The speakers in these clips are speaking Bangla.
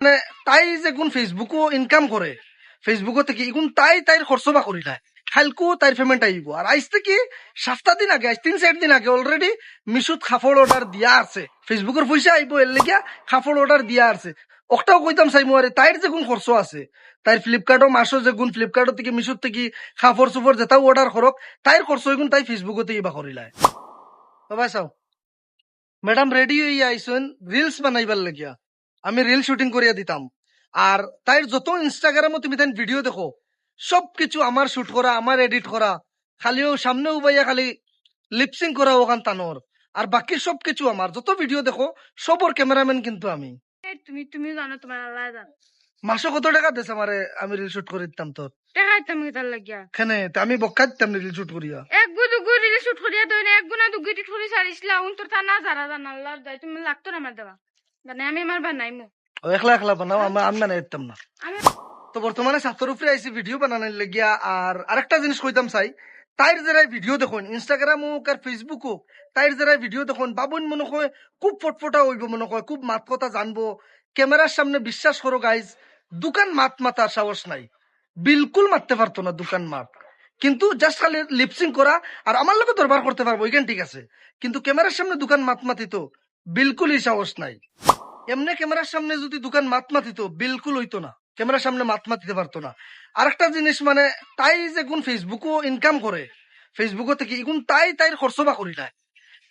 মানে তাই যে কোন ফেসবুকও ইনকাম করে ফেসবুকও থেকে ইগুন তাই তাইর খরচবা করি না খালকু তাইর পেমেন্ট আইব আর আইস থেকে 7 দিন আগে 3-4 দিন আগে অলরেডি মিশুত কাপড় অর্ডার দিয়া আছে ফেসবুকের পয়সা আইব এর লেগিয়া কাপড় অর্ডার দিয়া আছে ওটাও কইতাম চাইমু আরে তাইর যে কোন খরচ আছে তাইর ফ্লিপকার্টও মাসও যে গুণ ফ্লিপকার্টও থেকে মিশুত থেকে কাপড় চোপড় যেটাও অর্ডার করক তাইর খরচ এগুন তাই ফেসবুকও থেকে বা করিলায় বাবা চাও ম্যাডাম রেডি হইয়া আইসুন রিলস বানাইবার লাগিয়া আমি রিল শুটিং করিয়া দিতাম আর তাইর যত ইনস্টাগ্রামে তুমি তাই ভিডিও দেখো সবকিছু আমার শুট করা আমার এডিট করা খালিও সামনে উবাইয়া খালি লিপসিং করা ওখান তানোর আর বাকি সবকিছু আমার যত ভিডিও দেখো সবর ক্যামেরাম্যান কিন্তু আমি তুমি তুমি জানো তোমার আল্লাহ জানো মাসে কত টাকা দিস আমারে আমি রিল শুট করে দিতাম তোর টাকা তুমি তার লাগিয়া খানে আমি বক্কা দিতাম রিল শুট করিয়া এক গু দুগু রিলে শুট করিয়া দই না এক গুনা দুগু টি ঠুরি সারিছিলা উন তোর তা না জারা জানা আল্লাহ দাই তুমি লাগতো না আমার দেবা মানে আমি আমার বানাইমু ও একলা একলা বানাও আমি মানে দিতাম না আমি তো বর্তমানে ছাত্র উপরে আইসি ভিডিও বানানোর লাগিয়া আর আরেকটা জিনিস কইতাম চাই তাইর যারা ভিডিও দেখুন ইনস্টাগ্রাম হোক আর ফেসবুক হোক তাইর যারা ভিডিও দেখুন বাবুন মনে হয় খুব ফটফটা হইব মনে হয় খুব মাত কথা জানবো ক্যামেরার সামনে বিশ্বাস করো গাইজ দোকান মাত মাতার সাহস নাই বিলকুল মারতে পারতো না দোকান মাত কিন্তু জাস্ট খালি লিপসিং করা আর আমার লোকে দরবার করতে পারবো ওইখান ঠিক আছে কিন্তু ক্যামেরার সামনে দোকান মাত মাতিত বিলকুলই সাহস নাই এমনি ক্যামেরার সামনে যদি দোকান মাত মাতিত বিলকুল হইতো না ক্যামেরার সামনে মাত মাতিতে পারতো না আরেকটা জিনিস মানে তাই যে কোন ফেসবুকও ইনকাম করে ফেসবুকও থেকে ইগুন তাই তাইর খরচবা করি না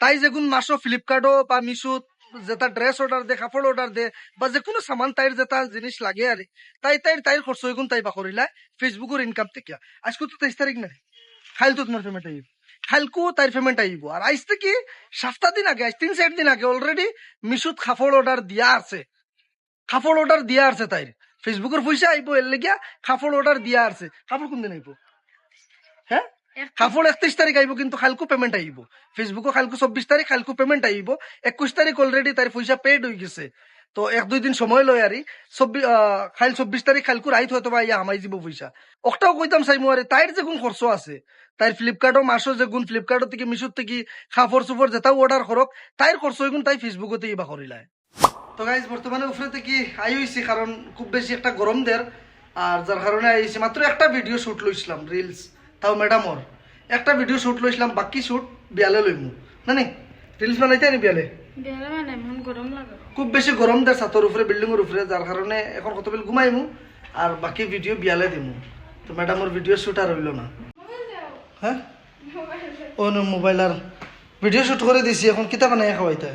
তাই যে কোন মাসও ফ্লিপকার্টও বা মিশোত যেটা ড্রেস অর্ডার দে কাপড় অর্ডার দে বা যে কোনো সামান তাইর যেটা জিনিস লাগে আর তাই তাইর তাইর খরচ এগুন তাই বা করিলায় ফেসবুকের ইনকাম থেকে আজকে তো 23 তারিখ না খাইল তো তোমার পেমেন্ট আইব খালকু তাইর পেমেন্ট আইব আর আইস থেকে 7 দিন আগে 3-4 দিন আগে অলরেডি মিশুত কাপড় অর্ডার দিয়া আছে কাপড় অর্ডার দিয়া আছে তাইর ফেসবুকের পয়সা আইব এর লেগিয়া কাপড় অর্ডার দিয়া আছে কাপড় কোন দিন আইব হ্যাঁ কাপড় 31 তারিখ আইব কিন্তু খালকু পেমেন্ট আইব ফেসবুকে খালকু 24 তারিখ খালকু পেমেন্ট আইব 21 তারিখ অলরেডি তার পয়সা পেড হয়ে গেছে তো 1-2 দিন সময় লয় আরি খাইল 24 তারিখ খালকু রাইত হয়তো বা ইয়া হামাই যাব পয়সা ওটাও কইতাম চাইমু আরে তাইর যে কোন খরচ আছে তাইর ফ্লিপকার্টও মাসও যে গুণ ফ্লিপকার্টও থেকে মিশুর থেকে কাপড় চোপড় যেটাও অর্ডার করক তাইর খরচ এগুন তাই ফেসবুকে থেকে বা করিলায় তো গাইজ বর্তমানে উপরে থেকে আই হইছি কারণ খুব বেশি একটা গরম দের আর যার কারণে আইছি মাত্র একটা ভিডিও শুট লইছিলাম রিলস তাও ম্যাডামর একটা ভিডিও শুট লইছিলাম বাকি শুট বিয়ালে লইমু না রিলস বানাইতে আনি বিয়ালে বেলা মানে মন গরম লাগে খুব বেশি গরম দের ছাতর উপরে বিল্ডিং এর উপরে যার কারণে এখন কত বিল ঘুমাইমু আর বাকি ভিডিও বিয়ালে দিমু তো ম্যাডামর ভিডিও শুট আর হইল না হ্যাঁ ও নো মোবাইল আর ভিডিও শুট করে দিছি এখন কিতা বানাই খাওয়াইতে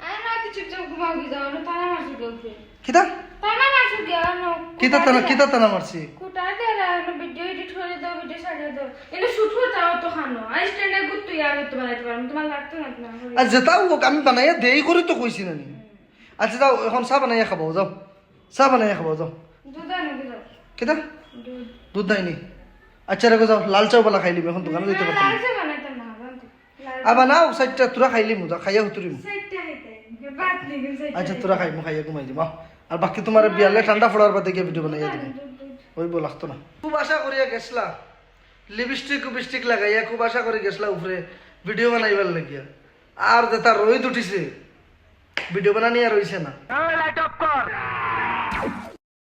আরে না তুই চুপচাপ ঘুমাও কি যাও না তানা মারছি গলতে কিতা তানা মারছি গেল না কিতা তানা মারছি কুটা দে না ভিডিও এডিট করে দাও ভিডিও সাজিয়ে দাও এটা শুট করতে আও তো খানো আই স্ট্যান্ডে গুত্তু ইয়া করতে বানাইতে পারম তোমার লাগতো না তোমার আর যেটাও হোক আমি বানাইয়া দেই করি তো কইছি না নি আচ্ছা যাও এখন চা বানাইয়া খাবো যাও চা বানাইয়া খাবো যাও দুধ আনো কি যাও কিতা দুধ দুধ নাইনি আচ্ছা রেখো যাও লাল চাও বলা খাইলিম এখন দোকানে যেতে পারতাম লাল চা বানাইতে না জানতে আবার নাও সাইডটা তোরা খাইলিম খাইয়া হুতুরিম সাইডটা হইতে বাত নিগিন সাইডটা আচ্ছা তোরা খাইমু খাইয়া ঘুমাই দিম আর বাকি তোমার বিয়ালে ঠান্ডা পড়ার বাদে গিয়ে ভিডিও বানাইয়া দিম ওই বল লাগতো না খুব আশা করিয়া গেছলা লিপস্টিক লাগাইয়া খুব আশা করে গেছলা উপরে ভিডিও বানাইবার লাগিয়া আর যেটা রোদ উঠিছে ভিডিও বানানি আর রইছে না